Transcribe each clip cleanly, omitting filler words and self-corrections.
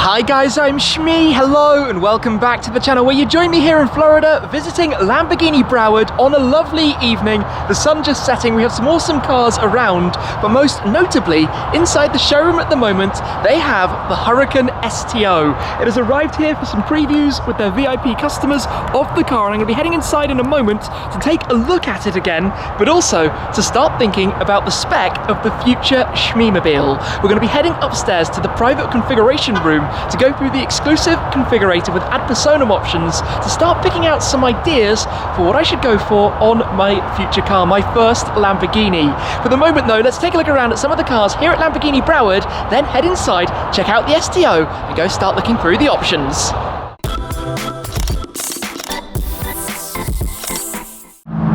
Hi guys, I'm Shmee, hello and welcome back to the channel where you join me here in Florida visiting Lamborghini Broward on a lovely evening. The sun just setting, we have some awesome cars around, but most notably, inside the showroom at the moment, they have the Huracan STO. It has arrived here for some previews with their VIP customers of the car, and I'm going to be heading inside in a moment to take a look at it again, but also to start thinking about the spec of the future Shmeemobile. We're going to be heading upstairs to the private configuration room to go through the exclusive configurator with Ad Personam options to start picking out some ideas for what I should go for on my future car, my first Lamborghini. For the moment though, let's take a look around at some of the cars here at Lamborghini Broward, then head inside, check out the STO and go start looking through the options.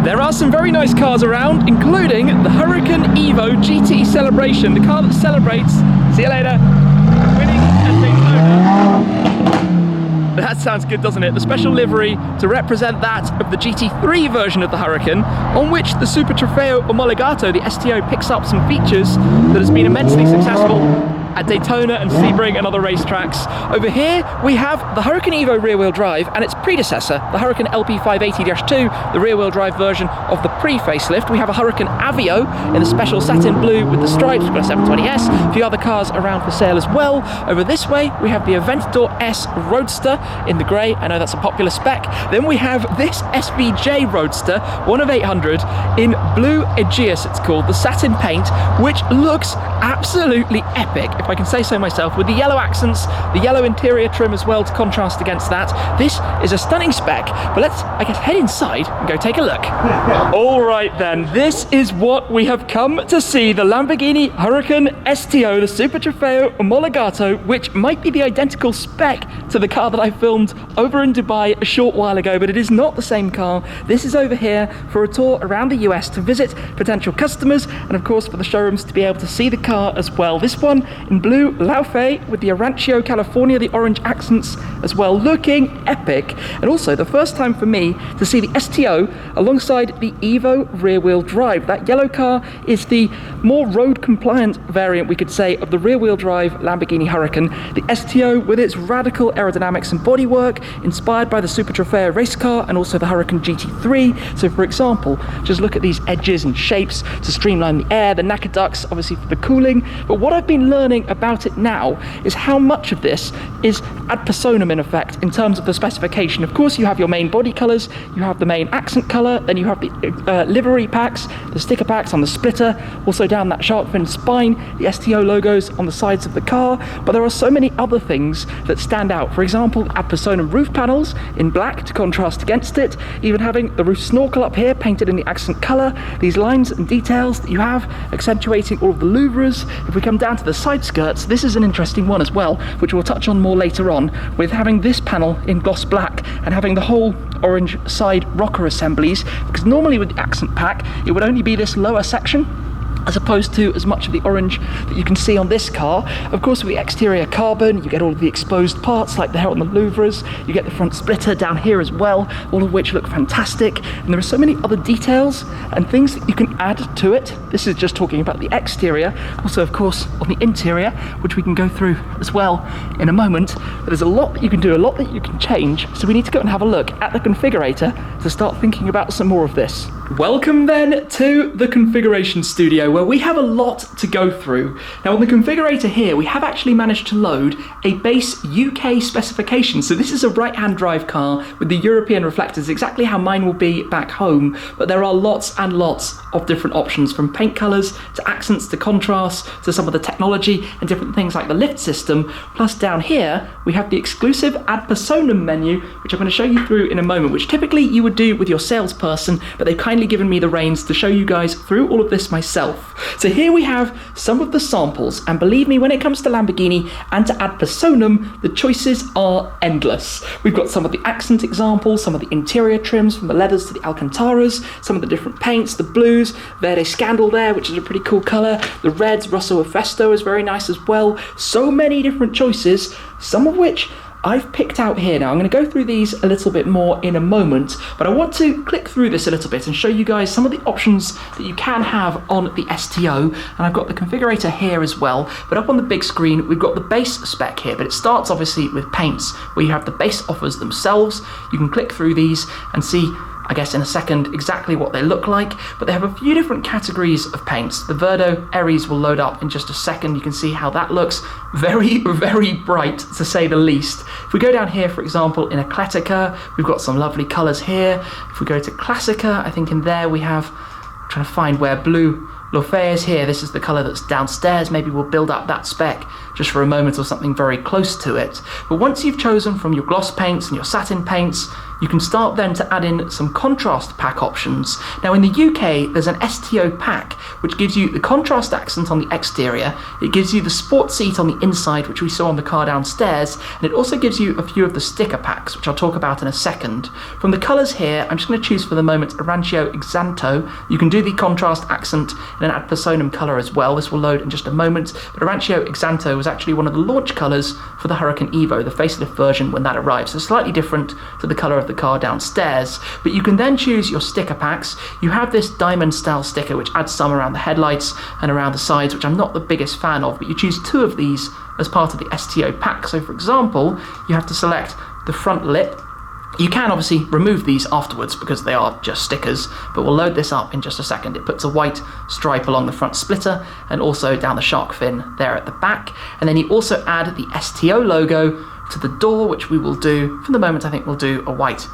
There are some very nice cars around, including the Huracan Evo GT Celebration, the car that celebrates, see you later, winning at Daytona. That sounds good, doesn't it? The special livery to represent that of the GT3 version of the Huracan, on which the Super Trofeo Omologato, the STO, picks up some features that has been immensely successful at Daytona and Sebring and other racetracks. Over here we have the Huracan Evo rear-wheel drive and its predecessor, the Huracan LP580-2, the rear-wheel drive version of the pre-facelift. We have a Huracan Aveo in the special satin blue with the stripes. We've got a 720S, a few other cars around for sale as well. Over this way we have the Aventador S Roadster in the grey. I know that's a popular spec. Then we have this SVJ Roadster, one of 800, in blue Aegeus it's called, the satin paint, which looks absolutely epic, if I can say so myself, with the yellow accents, the yellow interior trim as well to contrast against that. This is a stunning spec, but let's, I guess, head inside and go take a look. All right then, this is what we have come to see, the Lamborghini Huracan STO, the Super Trofeo Omologato, which might be the identical spec to the car that I filmed over in Dubai a short while ago, but it is not the same car. This is over here for a tour around the US to visit potential customers, and of course for the showrooms to be able to see the car as well. This one in Blu Laufey with the Arancio California, the orange accents as well, looking epic. And also the first time for me to see the STO alongside the Evo rear-wheel drive. That yellow car is the more road compliant variant, we could say, of the rear-wheel drive Lamborghini Huracan. The STO with its radical aerodynamics and bodywork inspired by the Super Trofeo race car and also the Huracan GT3. So for example, just look at these edges and shapes to streamline the air, the knacker ducts obviously for the cooling. But what I've been learning about it now is how much of this is Ad Personam in effect in terms of the specification. Of course you have your main body colours, you have the main accent colour, then you have the livery packs, the sticker packs on the splitter, also down that shark fin spine, the STO logos on the sides of the car, but there are so many other things that stand out. For example, Ad Personam roof panels in black to contrast against it, even having the roof snorkel up here painted in the accent colour, these lines and details that you have accentuating all of the louvres. If we come down to the side skirts, this is an interesting one as well, which we'll touch on more later on, with having this panel in gloss black and having the whole orange side rocker assemblies, because normally with the accent pack it would only be this lower section as opposed to as much of the orange that you can see on this car. Of course, with the exterior carbon, you get all of the exposed parts like there on the louvres, you get the front splitter down here as well, all of which look fantastic, and there are so many other details and things that you can add to it. This is just talking about the exterior, also of course on the interior, which we can go through as well in a moment. But there's a lot that you can do, a lot that you can change, so we need to go and have a look at the configurator to start thinking about some more of this. Welcome then to the configuration studio, where we have a lot to go through. Now on the configurator here, we have actually managed to load a base UK specification. So this is a right-hand drive car with the European reflectors, exactly how mine will be back home. But there are lots and lots of different options, from paint colours to accents to contrasts to some of the technology and different things like the lift system. Plus down here, we have the exclusive Ad Personam menu, which I'm going to show you through in a moment, which typically you would do with your salesperson, but they've kindly given me the reins to show you guys through all of this myself. So here we have some of the samples, and believe me, when it comes to Lamborghini and to Ad Personam, the choices are endless. We've got some of the accent examples, some of the interior trims from the leathers to the Alcantaras, some of the different paints, the blues, Verde Scandal there, which is a pretty cool colour, the reds, Rosso Festo is very nice as well. So many different choices, some of which I've picked out here now. I'm going to go through these a little bit more in a moment, but I want to click through this a little bit and show you guys some of the options that you can have on the STO. And I've got the configurator here as well, but up on the big screen we've got the base spec here, but it starts obviously with paints where you have the base offers themselves. You can click through these and see, I guess in a second, exactly what they look like, but they have a few different categories of paints. The Verdo Aries will load up in just a second. You can see how that looks very, very bright, to say the least. If we go down here, for example, in Eclectica, we've got some lovely colours here. If we go to Classica, I think in there we have, I'm trying to find where Blu Laufey is here. This is the colour that's downstairs. Maybe we'll build up that spec just for a moment or something very close to it. But once you've chosen from your gloss paints and your satin paints, you can start then to add in some contrast pack options. Now in the UK, there's an STO pack, which gives you the contrast accent on the exterior, it gives you the sport seat on the inside, which we saw on the car downstairs, and it also gives you a few of the sticker packs, which I'll talk about in a second. From the colours here, I'm just going to choose for the moment Arancio California. You can do the contrast accent in an Ad Personam colour as well. This will load in just a moment, but Arancio California was actually one of the launch colours for the Huracan Evo, the facelift version, when that arrives. So slightly different to the colour of the car downstairs, but you can then choose your sticker packs. You have this diamond style sticker which adds some around the headlights and around the sides, which I'm not the biggest fan of, but you choose 2 of these as part of the STO pack. So for example, you have to select the front lip. You can obviously remove these afterwards because they are just stickers, but we'll load this up in just a second. It puts a white stripe along the front splitter and also down the shark fin there at the back, and then you also add the STO logo to the door, which we will do. For the moment, I think we'll do a white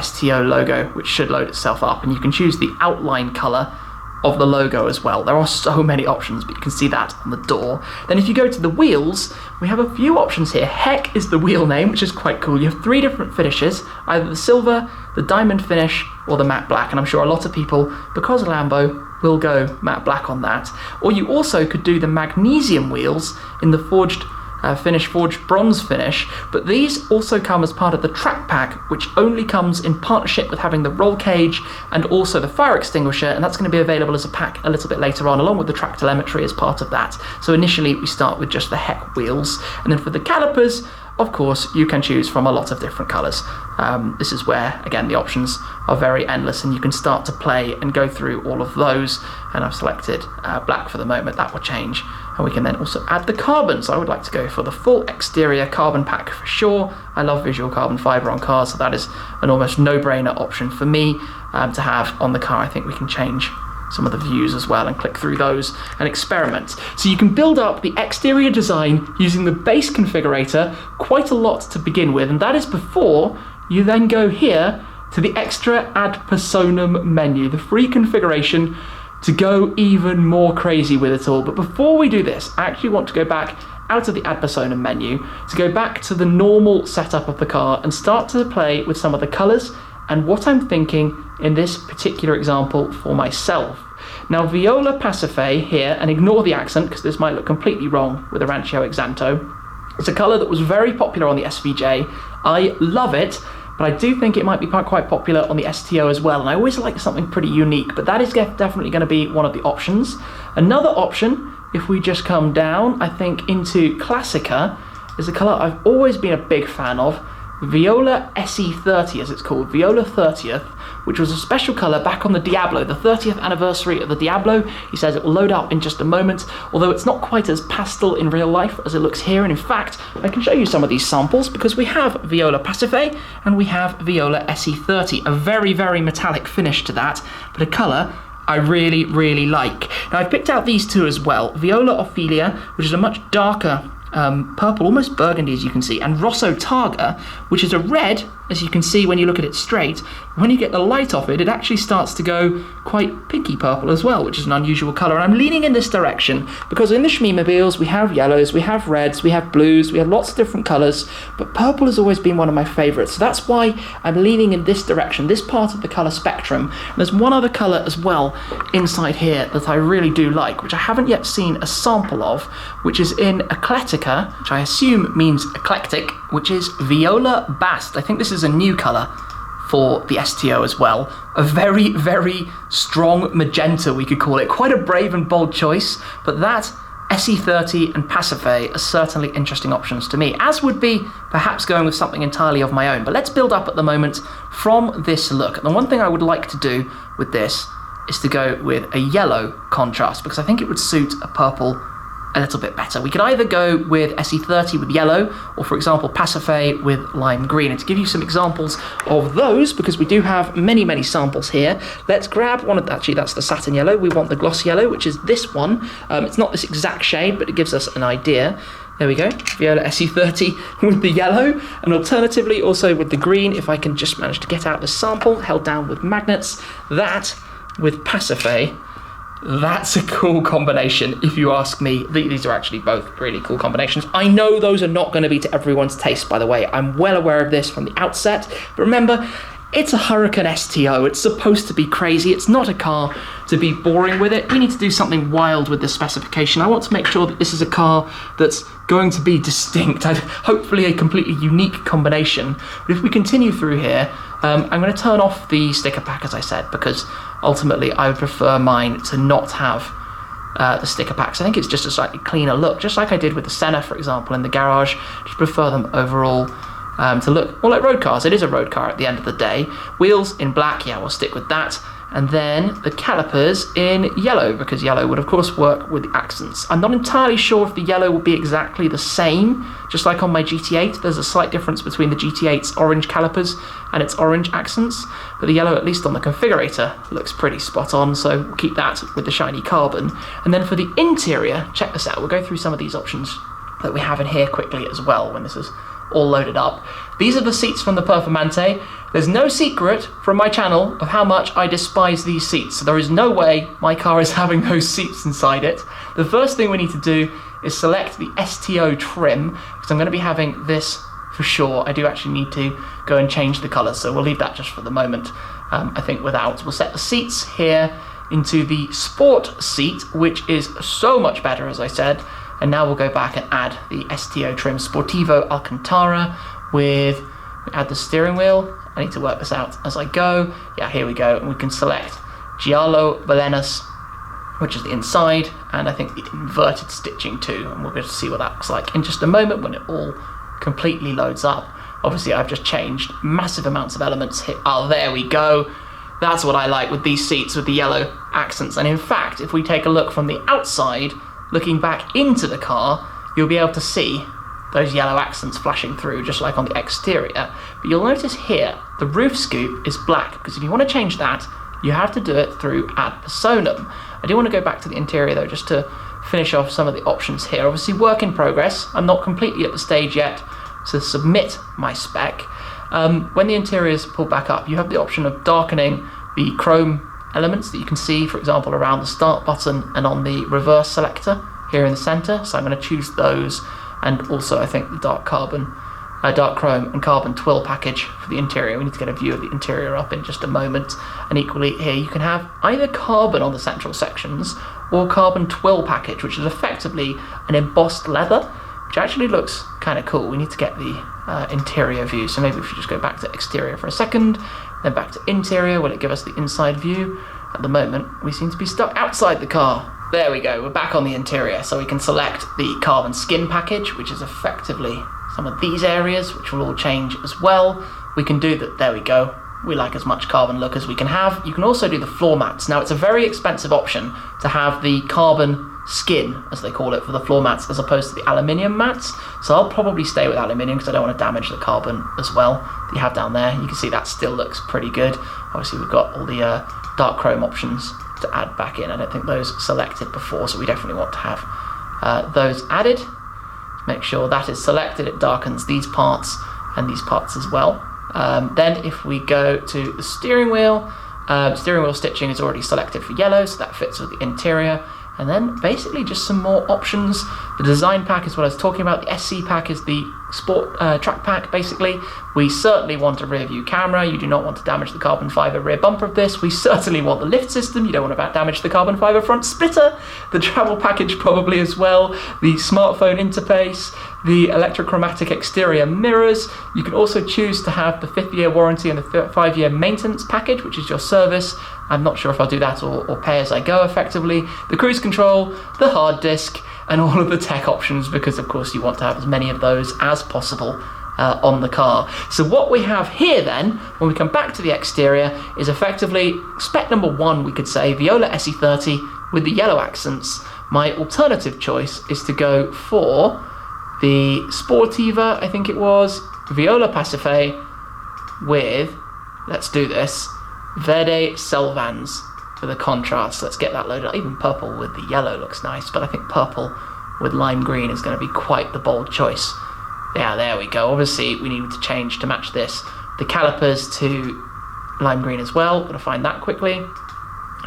STO logo, which should load itself up, and you can choose the outline colour of the logo as well. There are so many options, but you can see that on the door. Then if you go to the wheels, we have a few options here. Heck is the wheel name, which is quite cool. You have 3 different finishes, either the silver, the diamond finish, or the matte black, and I'm sure a lot of people, because of Lambo, will go matte black on that. Or you also could do the magnesium wheels in the forged bronze finish, but these also come as part of the track pack, which only comes in partnership with having the roll cage and also the fire extinguisher, and that's going to be available as a pack a little bit later on, along with the track telemetry as part of that. So initially we start with just the Heck wheels, and then for the calipers, of course, you can choose from a lot of different colours. This is where, again, the options are very endless, and you can start to play and go through all of those. And I've selected black for the moment. That will change. And we can then also add the carbon. So I would like to go for the full exterior carbon pack for sure. I love visual carbon fibre on cars, so that is an almost no-brainer option for me to have on the car. I think we can change some of the views as well and click through those and experiment. So you can build up the exterior design using the base configurator quite a lot to begin with, and that is before you then go here to the extra Ad Personam menu, the free configuration to go even more crazy with it all. But before we do this, I actually want to go back out of the Ad Personam menu to go back to the normal setup of the car and start to play with some of the colours and what I'm thinking in this particular example for myself. Now, Viola Pacife here, and ignore the accent because this might look completely wrong with Arancio California. It's a colour that was very popular on the SVJ. I love it, but I do think it might be quite popular on the STO as well, and I always like something pretty unique, but that is definitely going to be one of the options. Another option, if we just come down, I think, into Classica, is a colour I've always been a big fan of, Viola SE30 as it's called, Viola 30th, which was a special colour back on the Diablo, the 30th anniversary of the Diablo. He says it will load up in just a moment, although it's not quite as pastel in real life as it looks here, and in fact, I can show you some of these samples because we have Viola Pacife and we have Viola SE30, a very, very metallic finish to that, but a colour I really, really like. Now I've picked out these 2 as well, Viola Ophelia, which is a much darker purple, almost burgundy as you can see, and Rosso Targa, which is a red, as you can see when you look at it straight. When you get the light off it, it actually starts to go quite pinky purple as well, which is an unusual colour. And I'm leaning in this direction because in the Shmeemobiles we have yellows, we have reds, we have blues, we have lots of different colours, but purple has always been one of my favourites. So that's why I'm leaning in this direction, this part of the colour spectrum. And there's one other colour as well inside here that I really do like, which I haven't yet seen a sample of, which is in Eclectica, which I assume means eclectic, which is Viola Bast. I think this is a new colour for the STO as well. A very, very strong magenta, we could call it. Quite a brave and bold choice, but that SE30 and Pasiphae are certainly interesting options to me, as would be perhaps going with something entirely of my own. But let's build up at the moment from this look. And the one thing I would like to do with this is to go with a yellow contrast, because I think it would suit a purple a little bit better. We could either go with SE30 with yellow, or for example Pasiphae with lime green. And to give you some examples of those, because we do have many samples here, let's grab one of, actually that's the satin yellow, we want the gloss yellow, which is this one. It's not this exact shade, but it gives us an idea. There we go, Viola SE30 with the yellow, and alternatively also with the green, if I can just manage to get out the sample, held down with magnets. That with Pasiphae, that's a cool combination, if you ask me. These are actually both really cool combinations. I know those are not going to be to everyone's taste, by the way. I'm well aware of this from the outset. But remember, it's a Huracan STO. It's supposed to be crazy. It's not a car to be boring with it. We need to do something wild with this specification. I want to make sure that this is a car that's going to be distinct, hopefully a completely unique combination. But if we continue through here, I'm going to turn off the sticker pack, as I said, because ultimately I would prefer mine to not have the sticker packs. I think it's just a slightly cleaner look, just like I did with the Senna, for example, in the garage. Just prefer them overall to look more like road cars. It is a road car at the end of the day. Wheels in black, yeah, we'll stick with that. And then the calipers in yellow, because yellow would of course work with the accents. I'm not entirely sure if the yellow will be exactly the same, just like on my GT8. There's a slight difference between the GT8's orange calipers and its orange accents, but the yellow, at least on the configurator, looks pretty spot on, so we'll keep that with the shiny carbon. And then for the interior, check this out, we'll go through some of these options that we have in here quickly as well when this is all loaded up. These are the seats from the Performante. There's no secret from my channel of how much I despise these seats, so there is no way my car is having those seats inside it. The first thing we need to do is select the STO trim, because I'm going to be having this for sure. I do actually need to go and change the colour, so we'll leave that just for the moment. I think without. We'll set the seats here into the sport seat, which is so much better, as I said. And now we'll go back and add the STO trim Sportivo Alcantara with, add the steering wheel. I need to work this out as I go. Yeah, here we go. And we can select Giallo Balenas, which is the inside, and I think the inverted stitching too. And we'll be able to see what that looks like in just a moment when it all completely loads up. Obviously, I've just changed massive amounts of elements here. Oh, there we go. That's what I like with these seats with the yellow accents. And in fact, if we take a look from the outside, looking back into the car, you'll be able to see those yellow accents flashing through, just like on the exterior. But you'll notice here, the roof scoop is black, because if you want to change that, you have to do it through Ad Personam. I do want to go back to the interior though, just to finish off some of the options here. Obviously, work in progress. I'm not completely at the stage yet to submit my spec. When the interior is pulled back up, you have the option of darkening the chrome elements that you can see, for example, around the start button and on the reverse selector here in the center. So I'm going to choose those, and also I think the dark chrome and carbon twill package for the interior. We need to get a view of the interior up in just a moment. And equally here you can have either carbon on the central sections or carbon twill package, which is effectively an embossed leather, which actually looks kind of cool. We need to get the interior view, so maybe if we just go back to exterior for a second, then back to interior. Will it give us the inside view? At the moment we seem to be stuck outside the car. There we go, we're back on the interior, so we can select the carbon skin package, which is effectively some of these areas, which will all change as well. We can do that, there we go. We like as much carbon look as we can have. You can also do the floor mats. Now, it's a very expensive option to have the carbon skin, as they call it, for the floor mats, as opposed to the aluminium mats. So I'll probably stay with aluminium because I don't want to damage the carbon as well that you have down there. You can see that still looks pretty good. Obviously, we've got all the dark chrome options to add back in. I don't think those selected before, so we definitely want to have those added. Make sure that is selected. It darkens these parts and these parts as well. Then if we go to the steering wheel stitching is already selected for yellow, so that fits with the interior. And then basically just some more options. The design pack is what I was talking about. The SC pack is the sport track pack, basically. We certainly want a rear view camera. You do not want to damage the carbon fiber rear bumper of this. We certainly want the lift system. You don't want to damage the carbon fiber front splitter. The travel package probably as well. The smartphone interface. The electrochromatic exterior mirrors. You can also choose to have the 5th-year warranty and the 5-year maintenance package, which is your service. I'm not sure if I'll do that or pay as I go effectively. The cruise control, the hard disk, and all of the tech options, because of course you want to have as many of those as possible on the car. So what we have here then, when we come back to the exterior, is effectively spec number 1, we could say, Viola SE30 with the yellow accents. My alternative choice is to go for the Sportiva, I think it was, Viola Pacife with, let's do this, Verde Selvans for the contrast. Let's get that loaded up. Even purple with the yellow looks nice, but I think purple with lime green is going to be quite the bold choice. Yeah, there we go. Obviously, we need to change to match this. The calipers to lime green as well. Got to find that quickly.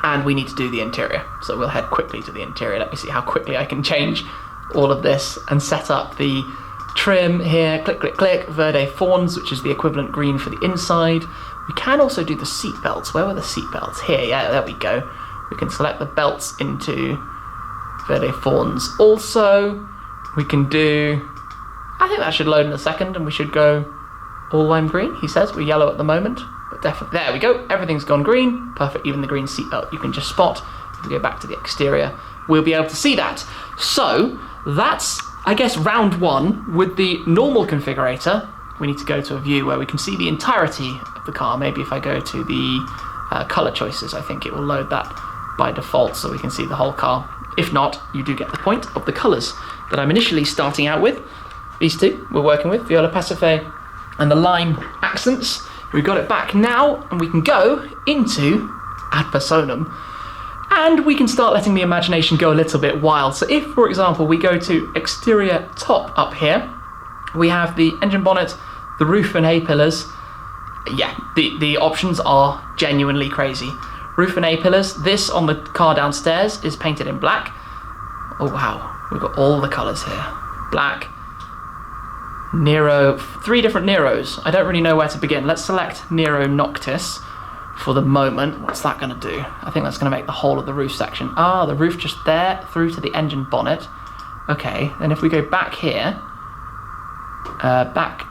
And we need to do the interior. So we'll head quickly to the interior. Let me see how quickly I can change all of this and set up the trim here. Click, click, click. Verde Fawns, which is the equivalent green for the inside. We can also do the seat belts. Where were the seat belts? Here, yeah, there we go. We can select the belts into Verde Fawns. Also, we can do... I think that should load in a second, and we should go all lime green. He says we're yellow at the moment, but definitely there we go. Everything's gone green. Perfect. Even the green seatbelt you can just spot. If we go back to the exterior, we'll be able to see that. So that's, I guess, round 1 with the normal configurator. We need to go to a view where we can see the entirety of the car. Maybe if I go to the color choices, I think it will load that by default, so we can see the whole car. If not, you do get the point of the colors that I'm initially starting out with. These two we're working with, Viola Pacife and the lime accents. We've got it back now, and we can go into Ad Personam, and we can start letting the imagination go a little bit wild. So if, for example, we go to exterior top up here, we have the engine bonnet, the roof and A-pillars. Yeah, the options are genuinely crazy. Roof and A-pillars. This on the car downstairs is painted in black. Oh wow, we've got all the colours here. Black, Nero, 3 different Neros. I don't really know where to begin. Let's select Nero Noctis for the moment. What's that going to do? I think that's going to make the whole of the roof section. Ah, the roof just there through to the engine bonnet. Okay, then if we go back here, back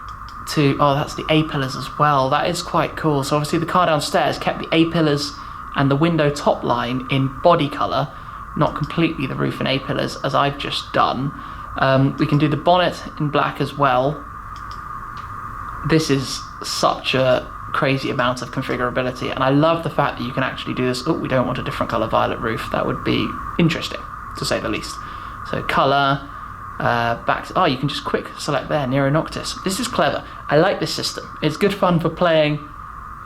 to, oh, that's the A-pillars as well. That is quite cool. So obviously the car downstairs kept the A-pillars and the window top line in body colour, not completely the roof and A-pillars as I've just done. We can do the bonnet in black as well. This is such a crazy amount of configurability, and I love the fact that you can actually do this. Oh, we don't want a different colour violet roof. That would be interesting, to say the least. So colour, back to, oh, you can just quick select there, Nero Noctis. This is clever. I like this system. It's good fun for playing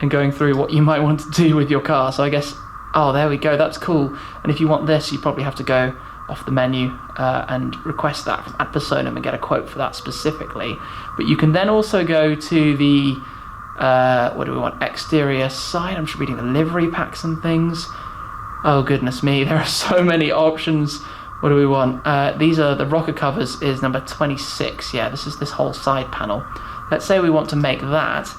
and going through what you might want to do with your car. So I guess, oh, there we go. That's cool. And if you want this, you probably have to go off the menu and request that from Ad Personam and get a quote for that specifically. But you can then also go to the what do we want, exterior side. I'm just reading the livery packs and things. Oh goodness me, there are so many options. What do we want? These are the rocker covers, is number 26. Yeah, this is this whole side panel. Let's say we want to make that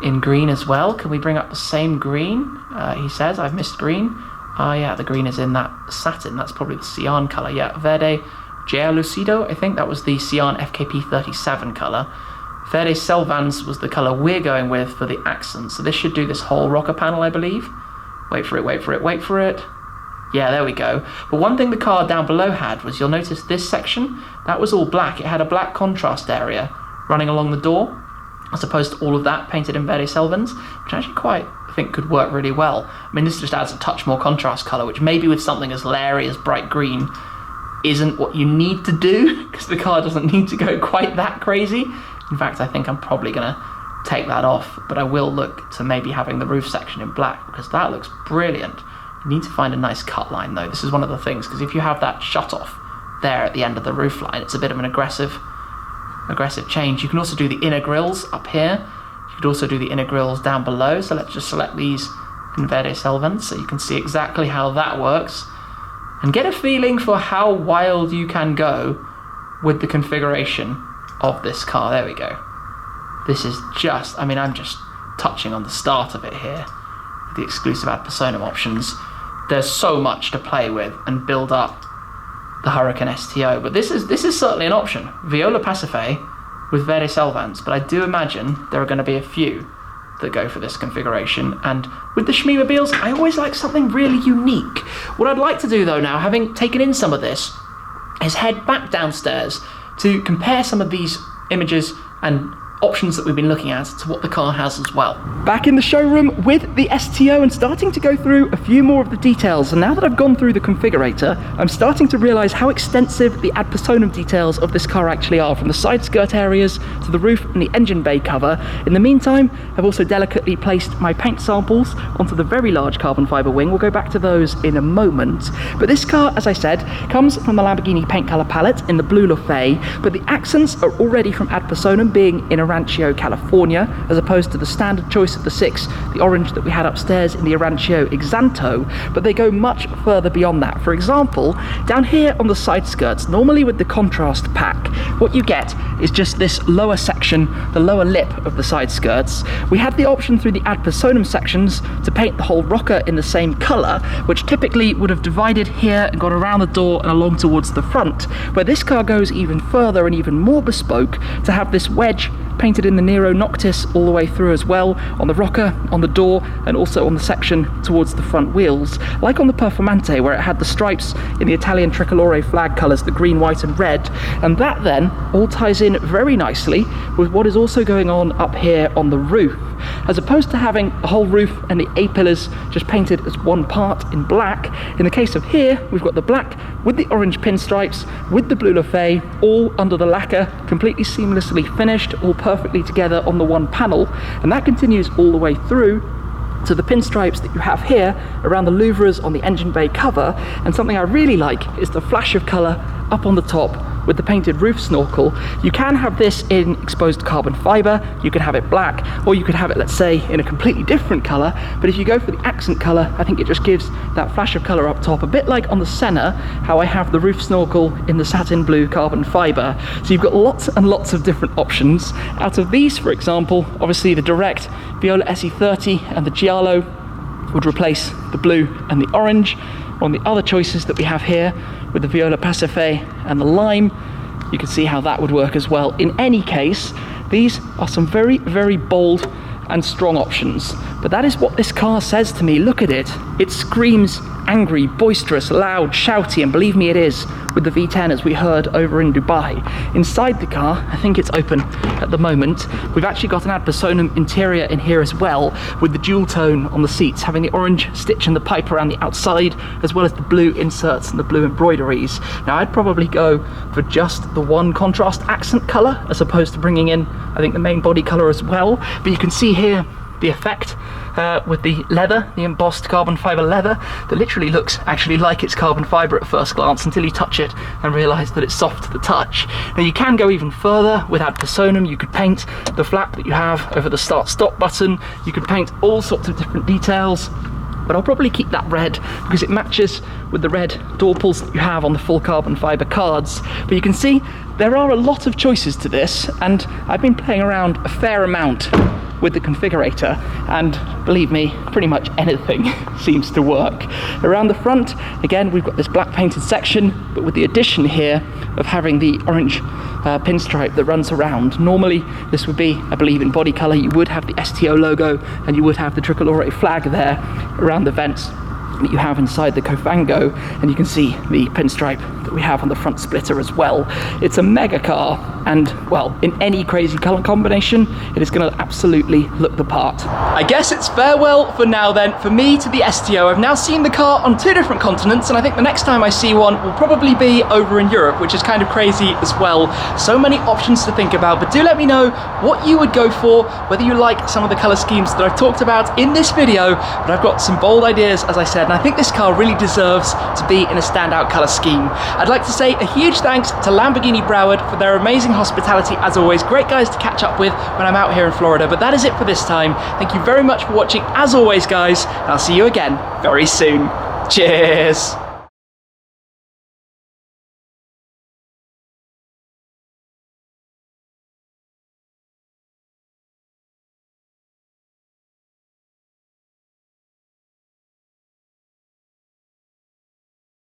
in green as well. Can we bring up the same green? He says, I've missed green. Ah, yeah, the green is in that satin. That's probably the cyan colour. Yeah, Verde Lucido, I think that was the cyan FKP 37 colour. Verde Selvans was the colour we're going with for the accent. So this should do this whole rocker panel, I believe. Wait for it, wait for it, wait for it. Yeah, there we go. But one thing the car down below had was, you'll notice this section, that was all black. It had a black contrast area running along the door, as opposed to all of that painted in Verde Selvans, which actually quite, I think, could work really well. I mean, this just adds a touch more contrast colour, which maybe with something as leery as bright green isn't what you need to do, because the car doesn't need to go quite that crazy. In fact, I think I'm probably going to take that off, but I will look to maybe having the roof section in black, because that looks brilliant. You need to find a nice cut line though. This is one of the things, because if you have that shut off there at the end of the roof line, it's a bit of an aggressive change. You can also do the inner grills up here. You could also do the inner grills down below. So let's just select these in Verde Selvans so you can see exactly how that works and get a feeling for how wild you can go with the configuration of this car. There we go. This is just, I mean, I'm just touching on the start of it here. The exclusive Ad Personam options. There's so much to play with and build up the Huracan STO, but this is certainly an option. Viola Pacife with Verde Selvans, but I do imagine there are going to be a few that go for this configuration. And with the Shmeemobiles, I always like something really unique. What I'd like to do though now, having taken in some of this, is head back downstairs to compare some of these images and options that we've been looking at to what the car has as well. Back in the showroom with the STO and starting to go through a few more of the details, and now that I've gone through the configurator, I'm starting to realise how extensive the Ad Personam details of this car actually are, from the side skirt areas to the roof and the engine bay cover. In the meantime, I've also delicately placed my paint samples onto the very large carbon fibre wing. We'll go back to those in a moment. But this car, as I said, comes from the Lamborghini paint colour palette in the Blu Laufey, but the accents are already from Ad Personam, being in Arancio California, as opposed to the standard choice of the 6, the orange that we had upstairs in the Arancio Xanto, but they go much further beyond that. For example, down here on the side skirts, normally with the contrast pack, what you get is just this lower section, the lower lip of the side skirts. We had the option through the Ad Personam sections to paint the whole rocker in the same colour, which typically would have divided here and gone around the door and along towards the front, where this car goes even further and even more bespoke to have this wedge painted in the Nero Noctis all the way through as well, on the rocker, on the door, and also on the section towards the front wheels, like on the Performante, where it had the stripes in the Italian tricolore flag colours, the green, white and red. And that then all ties in very nicely with what is also going on up here on the roof. As opposed to having the whole roof and the A-pillars just painted as one part in black, in the case of here, we've got the black with the orange pinstripes, with the Blu Laufey, all under the lacquer, completely seamlessly finished, all perfectly together on the one panel, and that continues all the way through to the pinstripes that you have here around the louvres on the engine bay cover. And something I really like is the flash of colour up on the top with the painted roof snorkel. You can have this in exposed carbon fibre, you can have it black, or you could have it, let's say, in a completely different colour, but if you go for the accent colour, I think it just gives that flash of colour up top, a bit like on the Senna, how I have the roof snorkel in the satin blue carbon fibre. So you've got lots and lots of different options. Out of these, for example, obviously the direct Viola SE30 and the Giallo would replace the blue and the orange. On the other choices that we have here with the Viola Pacife and the lime, you can see how that would work as well. In any case, these are some very, very bold and strong options, but that is what this car says to me. Look at it. It screams angry, boisterous, loud, shouty, and believe me, it is, with the V10 as we heard over in Dubai. Inside the car, I think it's open at the moment, we've actually got an Ad Personam interior in here as well, with the dual tone on the seats, having the orange stitch and the pipe around the outside, as well as the blue inserts and the blue embroideries. Now I'd probably go for just the one contrast accent colour, as opposed to bringing in, I think, the main body colour as well. But you can see here the effect with the leather, the embossed carbon fibre leather, that literally looks actually like it's carbon fibre at first glance until you touch it and realise that it's soft to the touch. Now you can go even further with Ad Personam. You could paint the flap that you have over the start-stop button, you could paint all sorts of different details, but I'll probably keep that red because it matches with the red door pulls that you have on the full carbon fibre cards. But you can see there are a lot of choices to this, and I've been playing around a fair amount with the configurator, and believe me, pretty much anything seems to work. Around the front, again, we've got this black painted section, but with the addition here of having the orange pinstripe that runs around. Normally, this would be, I believe, in body colour. You would have the STO logo, and you would have the tricolore flag there around the vents that you have inside the Cofango, and you can see the pinstripe that we have on the front splitter as well. It's a mega car, and well, in any crazy colour combination, it is going to absolutely look the part. I guess it's farewell for now then, for me to the STO. I've now seen the car on 2 different continents, and I think the next time I see one will probably be over in Europe, which is kind of crazy as well. So many options to think about, but do let me know what you would go for, whether you like some of the colour schemes that I've talked about in this video, but I've got some bold ideas, as I said, and I think this car really deserves to be in a standout colour scheme. I'd like to say a huge thanks to Lamborghini Broward for their amazing hospitality as always. Great guys to catch up with when I'm out here in Florida, but that is it for this time. Thank you very much for watching as always, guys, and I'll see you again very soon. Cheers!